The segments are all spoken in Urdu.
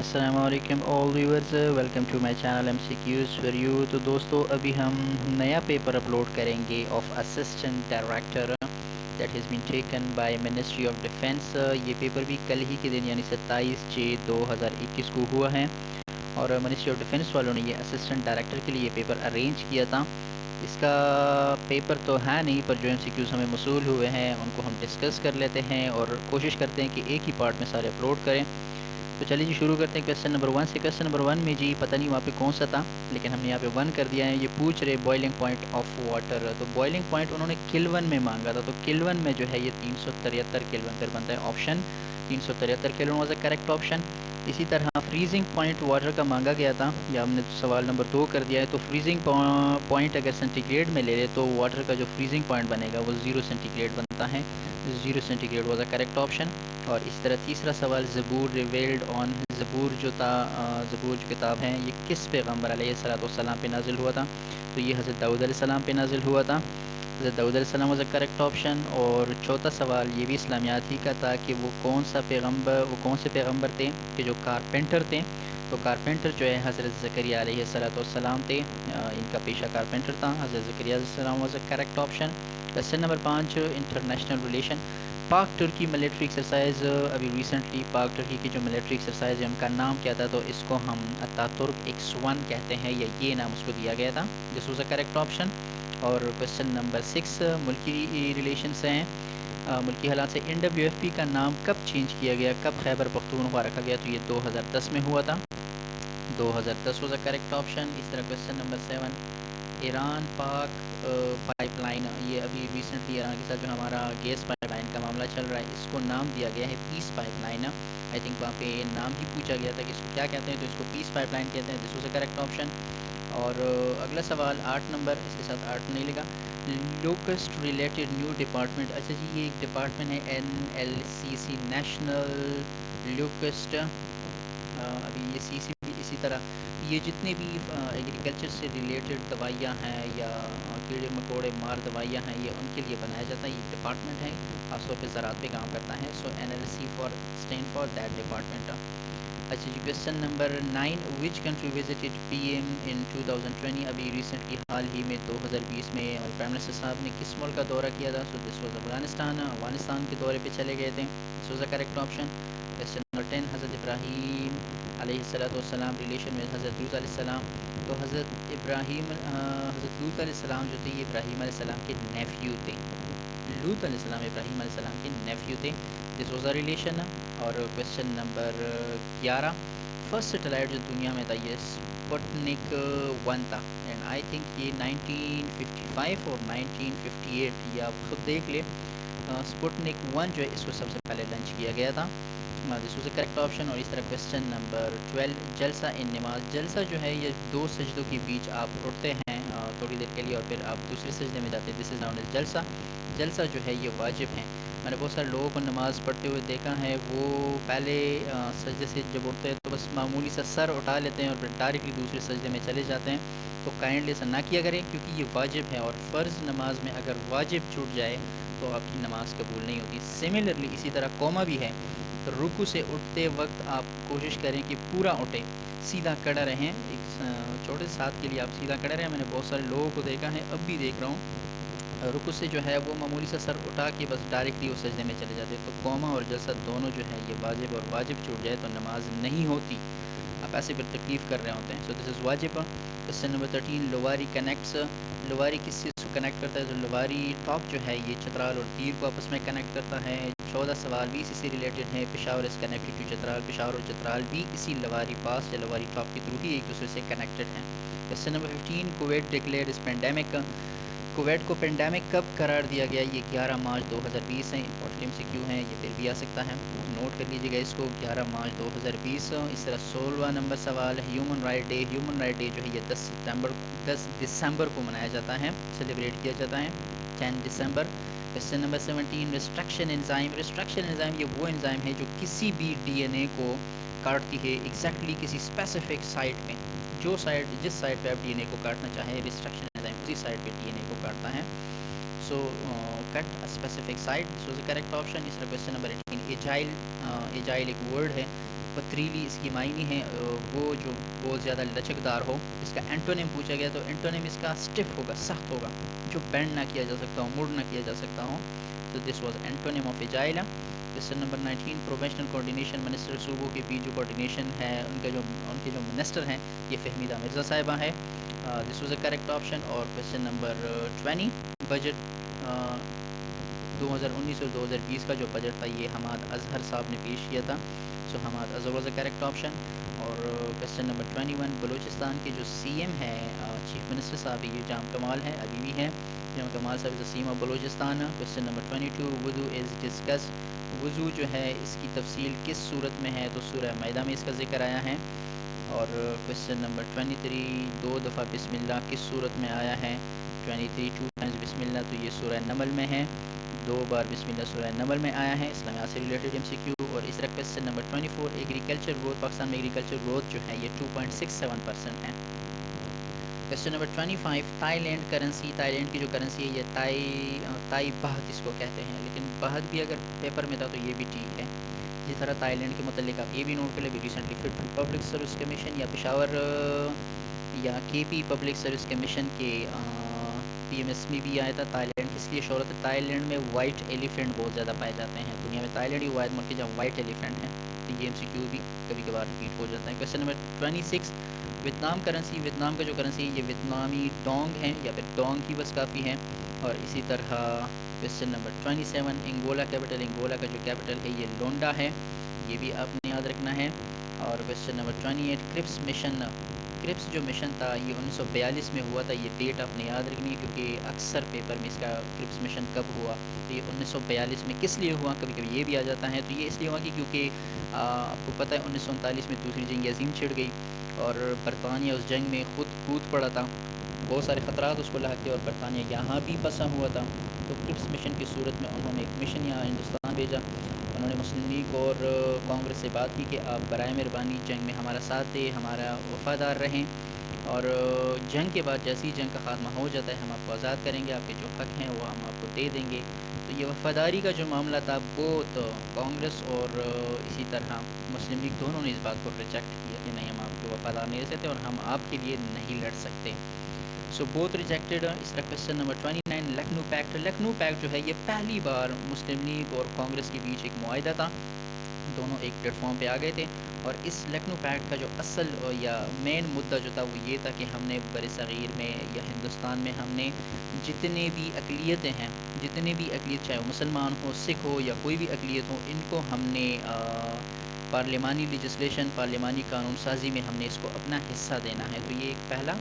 السلام علیکم all viewers, welcome to my channel MCQs for you. تو دوستو ابھی ہم نیا پیپر اپلوڈ کریں گے of assistant director that has been taken by ministry of defence. یہ پیپر بھی کل ہی کے دن یعنی 27/6/2021 کو ہوا ہے اور منسٹری آف ڈیفینس والوں نے یہ اسسٹنٹ ڈائریکٹر کے لیے یہ پیپر ارینج کیا تھا. اس کا پیپر تو ہے نہیں پر جو MCQs ہمیں موصول ہوئے ہیں ان کو ہم ڈسکس کر لیتے ہیں اور کوشش کرتے ہیں کہ ایک ہی پارٹ میں سارے اپلوڈ کریں. تو چلیے جی شروع کرتے ہیں کویسچن نمبر 1 سے. کویسچن نمبر 1 میں جی پتہ نہیں وہاں پہ کون سا تھا لیکن ہم نے یہاں پہ 1 کر دیا ہے. یہ پوچھ رہے بوائلنگ پوائنٹ آف واٹر. تو بوائلنگ پوائنٹ انہوں نے کلون میں مانگا تھا. تو کلون میں جو ہے یہ 373 کلون پھر بنتا ہے آپشن 373 کلون واز اے کریکٹ آپشن. اسی طرح فریزنگ پوائنٹ واٹر کا مانگا گیا تھا یا ہم نے سوال نمبر 2 کر دیا ہے. تو فریزنگ پوائنٹ اگر سینٹی گریڈ میں لے لے تو واٹر کا جو فریزنگ پوائنٹ بنے گا وہ 0 سینٹی گریڈ بنتا ہے. 0 centigrade was a correct option. اور اس طرح تیسرا سوال زبور ریویلڈ آن. زبور جو کتاب ہیں یہ کس پیغمبر علیہ السلام پہ نازل ہوا تھا. تو یہ حضرت داؤد علیہ السلام پہ نازل ہوا تھا. حضرت داؤد علیہ السلام واز اے کریکٹ آپشن. اور چوتھا سوال یہ بھی اسلامیات ہی کا تھا کہ وہ کون سے پیغمبر تھے کہ جو کارپینٹر تھے. تو کارپینٹر جو ہے حضرت زکریا علیہ السلام تھے. ان کا پیشہ کارپینٹر تھا. حضرت زکریا علیہ السلام was a correct option. Question number 5 international relation. پاک ترکی ملٹری ایکسرسائز. ابھی ریسنٹلی پاک ترکی کی جو ملٹری ایکسرسائز ہے ان کا نام کیا تھا. تو اس کو ہم اتاترک X1 کہتے ہیں یا یہ نام اس کو دیا گیا تھا. دس واز اے کریکٹ آپشن. اور کویسچن نمبر 6 ملکی ریلیشنس ہیں ملکی حالات سے. NWFP کا نام کب چینج کیا گیا, کب خیبر پختونخوا رکھا گیا. تو یہ 2010 میں ہوا تھا. 2010 واز اے کریکٹ آپشن. اس طرح کویسچن نمبر 7 ایران پاک پائپ لائن. یہ ابھی ریسنٹلی ایران کے ساتھ جو ہمارا گیس پائپ لائن کا معاملہ چل رہا ہے اس کو نام دیا گیا ہے پیس پائپ لائن. آئی تھنک وہاں پہ نام ہی پوچھا گیا تھا کہ اس کو کیا کہتے ہیں تو اس کو پیس پائپ لائن کہتے ہیں. دس واز اے کریکٹ آپشن. اور اگلا سوال 8 نمبر. اس کے ساتھ 8 نہیں لگا. Locust related new department. اچھا جی یہ ایک ڈپارٹمنٹ ہے NLCC نیشنل لوکسٹ. ابھی یہ CC بھی اسی طرح یہ جتنے بھی ایگریکلچر سے ریلیٹڈ دوائیاں ہیں یا کیڑے مکوڑے مار دوائیاں ہیں یہ ان کے لیے بنایا جاتا ہے. یہ ڈپارٹمنٹ ہے خاص طور پہ زراعت پہ کام کرتا ہے. So NLC for stand for that department. اچھا جی question number 9 which country visited PM in 2020. ابھی ریسنٹلی حال ہی میں 2020 میں اور پرائم منسٹر صاحب نے کس ملک کا دورہ کیا تھا. سو دس واز افغانستان. افغانستان کے دورے پہ چلے گئے تھے. دس was a correct option. Question number 10 حضرت ابراہیم علیہ السلام ریلیشن میں حضرت لوط علیہ السلام. تو حضرت لوط علیہ السلام جو تھے یہ ابراہیم علیہ السلام کے نیفیو تھے. لوط علیہ السلام ابراہیم علیہ السلام کے نیفیو تھے. دس واز اے ریلیشن. اور کویسچن نمبر 11 فرسٹ سیٹلائٹ جو دنیا میں تھا یہ سپوٹنک 1 تھا. اینڈ آئی تھنک یہ 1955 اور 1958 یہ آپ خود دیکھ لیں. سپوٹنک 1 جو ہے اس کو سب سے پہلے لانچ کیا گیا تھا. دس واز اے کریکٹ آپشن. اور اس طرح کویسچن نمبر 12 جلسہ ان نماز. جلسہ جو ہے یہ 2 سجدوں کے بیچ آپ اٹھتے ہیں تھوڑی دیر کے لیے اور پھر آپ دوسرے سجدے میں جاتے ہیں. دس از ناؤن ایز جلسہ. جلسہ جو ہے یہ واجب ہے. میں نے بہت سارے لوگوں کو نماز پڑھتے ہوئے دیکھا ہے وہ پہلے سجدے سے جب اٹھتے ہیں تو بس معمولی سا سر اٹھا لیتے ہیں اور پھر ڈائریکٹلی دوسرے سجدے میں چلے جاتے ہیں. تو کائنڈلی ایسا نہ کیا کریں کیونکہ یہ واجب ہے اور فرض نماز میں اگر واجب چھوٹ جائے تو آپ کی نماز قبول نہیں ہوتی. سملرلی اسی طرح قوما بھی ہے. رکو سے اٹھتے وقت آپ کوشش کریں کہ پورا اٹھیں, سیدھا کھڑا رہیں. ایک چھوٹے ساتھ کے لیے آپ سیدھا کھڑے رہیں. میں نے بہت سارے لوگوں کو دیکھا ہے اب بھی دیکھ رہا ہوں رکو سے جو ہے وہ معمولی سا سر اٹھا کے بس ڈائریکٹلی اس سجدے میں چلے جاتے. تو قوما اور جلسہ دونوں جو ہے یہ واجب اور واجب چھوٹ جائے تو نماز نہیں ہوتی. آپ ایسے پھر تکلیف کر رہے ہوتے ہیں. سو دس از واجب. Question number 13 Lowari connects. Lowari کس چیز کو کنیکٹ کرتا ہے. تو لواری ٹاپ جو ہے یہ چترال اور تیر کو آپس میں کنیکٹ کرتا ہے. 14 سوال بھی اسی سے ریلیٹڈ ہیں. Peshawar is connected to Chitral. Peshawar اور چترال بھی اسی لواری پاس یا لواری ٹاپ کے تھرو ہی ایک دوسرے سے کنیکٹڈ ہیں. کویسچن نمبر 15 کویت ڈکلیئرڈ از پینڈیمک. کویت کو پینڈیمک کب قرار دیا گیا. یہ 11 مارچ 2020 ہے. امپورٹنٹ MCQ ہیں یہ پھر بھی آ سکتا ہے. نوٹ کر لیجیے گا اس کو 11 مارچ 2020. اس طرح 16واں نمبر سوال human right day. Human right day جو ہے یہ 10 دسمبر کو منایا جاتا ہے, سیلیبریٹ کیا جاتا ہے 10 دسمبر. Question number 17 restriction enzyme. Restriction enzyme یہ وہ انزائم ہے جو کسی بھی DNA کو کاٹتی ہے ایگزیکٹلی کسی اسپیسیفک سائٹ پہ. جو سائٹ جس سائٹ پہ آپ DNA کو کاٹنا چاہیں ریسٹرکشن انزائم اسی سائٹ پہ DNA کو کاٹتا ہے. So cut specific site. This was a correct option. اس طرح کویسچن نمبر 18 ایجائل. ایجائل ایک ورڈ ہے پتریلی اس کی معنی ہے وہ جو بہت زیادہ لچکدار ہو. اس کا اینٹونیم پوچھا گیا تو اینٹونیم اس کا اسٹف ہوگا, سخت ہوگا, جو بینڈ نہ کیا جا سکتا ہو, موڈ نہ کیا جا سکتا ہو. تو this was antonym of agile. Question number 19 professional coordination minister صوبوں کے بیچ جو کوآرڈینیشن ہے ان کے جو منسٹر ہیں یہ فہمیدہ مرزا صاحبہ ہے. دس واز اے کریکٹ آپشن. اور کویشچن نمبر 20 بجٹ 2019 اور 2020 کا جو بجٹ تھا یہ حماد اظہر صاحب نے پیش کیا تھا. So Hammad Azhar was a correct option. اور کویشچن نمبر 21 بلوچستان کے جو سی ایم ہے چیف منسٹر صاحب یہ جام کمال ہے, ابھی بھی ہیں. جام کمال صاحب is same of Balochistan. Question number 22 وضو از ڈسکس. وضو جو ہے اس کی تفصیل کس صورت میں ہے تو سورہ مائدہ میں اس کا ذکر آیا ہے. اور کویشچن نمبر 23 دو دفعہ بسم اللہ کس صورت میں آیا ہے. 23 ٹو ٹائمز بسم اللہ تو یہ سورہ نمل میں ہے, 2 بار بسم اللہ سورہ نمل میں آیا ہے. اسلامیات سے ریلیٹڈ ایم سی کیو. اور اس طرح question number 24 agriculture growth Pakistan میں ایگریکلچر گروتھ جو ہے یہ 2.67% ہے. Question number 25 Thailand currency. Thailand کی جو کرنسی ہے یہ تائی بہت اس کو کہتے ہیں, لیکن بہت بھی اگر پیپر میں تھا تو یہ بھی ٹھیک ہے. اسی طرح تھائی لینڈ کے متعلق آپ یہ بھی نوٹ کر لیں, ریسنٹلی پبلک سروس کمیشن یا پشاور یا کے پی پبلک سروس کمیشن کے پی ایم ایس میں بھی آیا تھا. تھائی لینڈ کس لیے شہرت ہے؟ تھائی لینڈ میں وائٹ ایلیفینٹ بہت زیادہ پائے جاتے ہیں. دنیا میں تھائی لینڈ ہی واحد ملک ہے جہاں وائٹ ایلیفینٹ ہیں. یہ ایم سی کیو بھی کبھی کبھار ریپیٹ ہو جاتا ہے. Question number 26 Vietnam currency. Vietnam کا جو کرنسی ہے یہ ویتنامی ڈونگ ہے یا پھر ڈونگ کی بس کافی ہے. اور اسی طرح question number 27 Angola capital. Angola کا جو کیپٹل ہے یہ لونڈا ہے, یہ بھی آپ نے یاد رکھنا ہے. اور کویشچن نمبر 28 کرپس مشن. کرپس جو مشن تھا یہ 1942 میں ہوا تھا. یہ ڈیٹ آپ نے یاد رکھنی ہے کیونکہ اکثر پیپر میں اس کا کرپس مشن کب ہوا تو یہ 1942 میں کس لیے ہوا کبھی کبھی یہ بھی آ جاتا ہے. تو یہ اس لیے ہوا کہ کیونکہ آپ کو پتہ ہے 1939 میں دوسری جنگ عظیم چھڑ گئی اور برطانیہ اس جنگ میں خود کود پڑا تھا. بہت سارے خطرات اس کو لاحق تھے اور برطانیہ یہاں بھی پھنسا ہوا تھا. تو کرپس مشن کی صورت میں انہوں نے ایک مشن یہاں ہندوستان بھیجا. انہوں نے مسلم لیگ اور کانگریس سے بات کی کہ آپ برائے مہربانی جنگ میں ہمارا ساتھ دیں, ہمارا وفادار رہیں, اور جنگ کے بعد جیسی جنگ کا خاتمہ ہو جاتا ہے ہم آپ کو آزاد کریں گے, آپ کے جو حق ہیں وہ ہم آپ کو دے دیں گے. تو یہ وفاداری کا جو معاملہ تھا وہ تو کانگریس اور اسی طرح مسلم لیگ دونوں نے اس بات کو ریجیکٹ کیا کہ نہیں ہم آپ کو وفادار نہیں رہ سکتے اور ہم آپ کے لیے نہیں لڑ سکتے. So both rejected. اس طرح question number 29 Lucknow pact. Lucknow pact جو ہے یہ پہلی بار مسلم لیگ اور کانگریس کے بیچ ایک معاہدہ تھا. دونوں ایک پلیٹ فارم پہ آ گئے تھے اور اس لکھنؤ پیکٹ کا جو اصل یا مین مدعا جو تھا وہ یہ تھا کہ ہم نے بر صغیر میں یا ہندوستان میں ہم نے جتنے بھی اقلیتیں ہیں, جتنے بھی اقلیت چاہے وہ مسلمان ہو, سکھ ہو یا کوئی بھی اقلیت ہو, ان کو ہم نے پارلیمانی لیجسلیشن پارلیمانی قانون سازی میں ہم نے اس کو اپنا حصہ دینا ہے. تو یہ ایک پہلا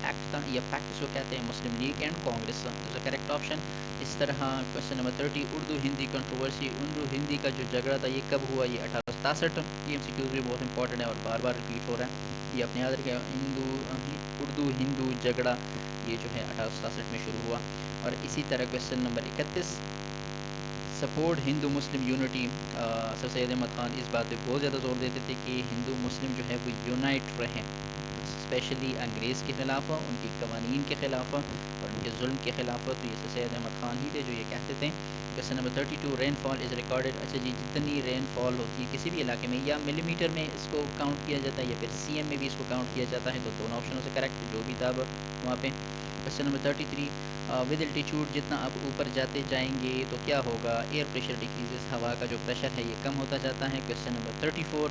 ایکٹ تھا یا پیکٹ اس کو کہتے ہیں Muslim League and Congress. Is a correct option. اس طرح question number 30 Urdu Hindi controversy. Urdu Hindi کا جو جھگڑا تھا یہ کب ہوا؟ یہ 1867. یہ ایم سی کیوز بھی بہت امپورٹنٹ ہے اور بار بار ریپیٹ ہو رہا ہے. یہ اپنے یاد رکھیں اردو ہندو جھگڑا یہ جو ہے 1867 میں شروع ہوا. اور اسی طرح کویشچن نمبر 31 سپورٹ ہندو مسلم یونٹی. سر سید احمد خان اس بات پہ بہت زیادہ زور دیتے تھے کہ ہندو مسلم جو ہے وہ یونائٹ رہیں, اسپیشلی انگریز کے خلاف, ان کی قوانین کے خلاف اور ان کے ظلم کے خلاف. تو یہ سر سید احمد خان ہی تھے جو یہ کہتے تھے. کویشچن نمبر 32 رین فال از ریکارڈڈ. اچھا جی, جتنی رین فال ہوتی ہے کسی بھی علاقے میں یا ملی میٹر میں اس کو کاؤنٹ کیا جاتا ہے یا پھر سی ایم میں بھی اس کو کاؤنٹ کیا جاتا ہے, تو دونوں آپشنوں سے کریکٹ جو بھی تھا وہاں پہ. کویشچن نمبر 33 ود الٹیچیوڈ جتنا آپ اوپر جاتے جائیں گے تو کیا ہوگا؟ ایئر پریشر ڈیکریزز, ہوا کا جو پریشر ہے یہ کم ہوتا جاتا ہے. Question number 34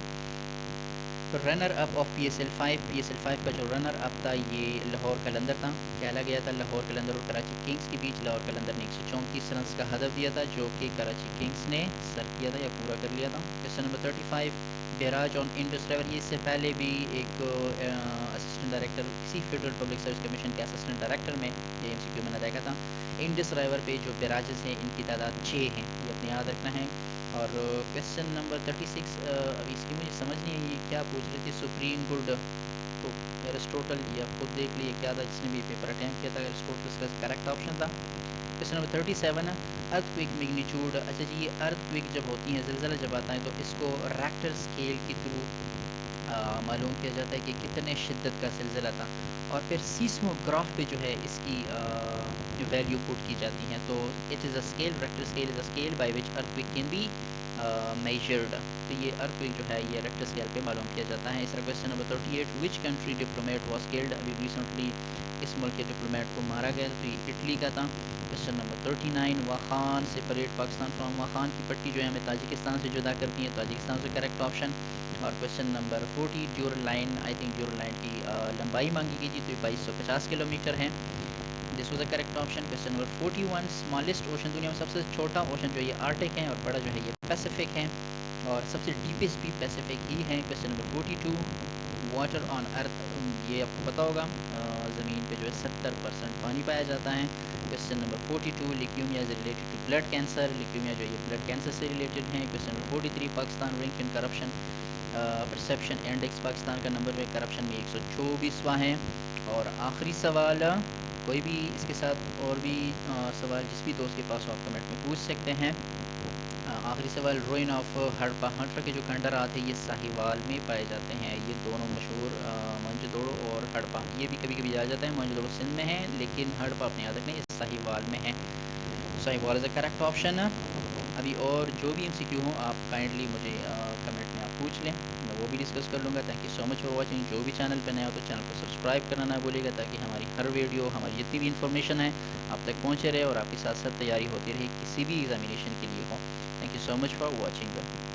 runner up of P S L 5. P S L 5 کا جو رنر اپ تھا یہ لاہور قلندر تھا. کھیلا گیا تھا لاہور قلندر اور کراچی کنگز کے بیچ. لاہور قلندر نے 134 رنز کا ہدف دیا تھا جو کہ کراچی کنگز نے سر کیا تھا یا پورا کر لیا تھا. کویشچن نمبر 35 بیراج آن انڈس ریور. یہ اس سے پہلے بھی ایک اسسٹنٹ ڈائریکٹر کسی فیڈرل پبلک سروس کمیشن کے اسسٹنٹ ڈائریکٹر میں یہ ایم سی کیو میں نے دیکھا تھا. انڈس ریور پہ جو بیراجز ہیں ان کی تعداد 6 ہیں, یہ اپنے یاد رکھنا ہے. اور کویشچن نمبر 36 ابھی اس کی مجھے سمجھ نہیں ہے یہ کیا پوچھ رہی تھی. سپریم گڈ تو ایرسٹوٹل یہ آپ خود دیکھ لیے کیا تھا جس نے بھی پیپر اٹیمپٹ کیا تھا. ایرسٹوٹل اس کا کریکٹ آپشن تھا. کویشچن نمبر 37 ارتھ کوئک میگنیچیوڈ. اچھا جی, یہ ارتھ کوئک جب ہوتی ہیں, زلزلہ جب آتا ہے تو اس کو ریکٹر اسکیل کے تھرو معلوم کیا جاتا ہے کہ کتنے شدت کا زلزلہ تھا, اور پھر سیسموگراف پہ جو ہے اس کی ویلیو پٹ کی جاتی ہیں. تو it is a scale, Richter scale is a scale by which earthquake can be measured. تو یہ ارتھ کویک جو ہے یہ ریکٹر اسکیل پہ معلوم کیا جاتا ہے. اس طرح question number 38, which country diplomat was killed. ابھی ریسنٹلی اس ملک کے ڈپلومیٹ کو مارا گیا تو یہ اٹلی کا تھا. Question number 39, Wakhan separate Pakistan from. Wakhan کی پٹی جو ہے ہمیں تاجکستان سے جدا کرتی ہے, تاجکستان سے کریکٹ آپشن. اور question number 40, Durand line. I think Durand line کی لمبائی مانگی گئی تھی تو یہ 2250 کلومیٹر ہے. دس was a correct option. Question number 41, smallest ocean. دنیا میں سب سے چھوٹا اوشن جو ہے یہ آرٹک ہے, اور بڑا جو ہے یہ پیسیفک ہے, اور سب سے ڈیپسٹ بھی پیسیفک ہی ہے. کویشچن نمبر 42, واٹر آن ارتھ. یہ آپ کو پتہ ہوگا زمین پہ جو ہے 70% پانی پایا جاتا ہے. Question number 42, leukemia is related to blood cancer. Leukemia جو ہے یہ بلڈ کینسر سے ریلیٹڈ ہیں. Question number 43, Pakistan rank in corruption perception index. Pakistan کا نمبر جو ہے کرپشن میں 124واں ہے. اور آخری سوال, کوئی بھی اس کے ساتھ اور بھی سوال جس بھی دوست کے پاس ہو آپ کمنٹ میں پوچھ سکتے ہیں. آخری سوال, روئن آف ہڑپا. ہڑپا کے جو کھنڈرات ہیں یہ ساہیوال میں پائے جاتے ہیں. یہ دونوں مشہور موہنجو اور ہڑپا, یہ بھی کبھی کبھی آ جاتا ہے. موہنجو سندھ میں ہے لیکن ہڑپا اپنے یاد رکھیں یہ ساہیوال میں ہے. ساہیوال از اے کریکٹ آپشن. ابھی اور جو بھی MCQ ہوں آپ کائنڈلی مجھے کمنٹ میں آپ پوچھ لیں, میں وہ بھی ڈسکس کر لوں گا. Thank you so much for watching. جو بھی چینل پہ نیا ہو تو چینل کو سبسکرائب کرنا نہ بھولیے گا تاکہ ہماری ہر ویڈیو, ہماری جتنی بھی انفارمیشن ہے آپ تک پہنچے رہے اور آپ کے ساتھ ساتھ تیاری ہوتی رہے کسی بھی ایگزامینیشن کے لیے ہو. Thank you so much for watching.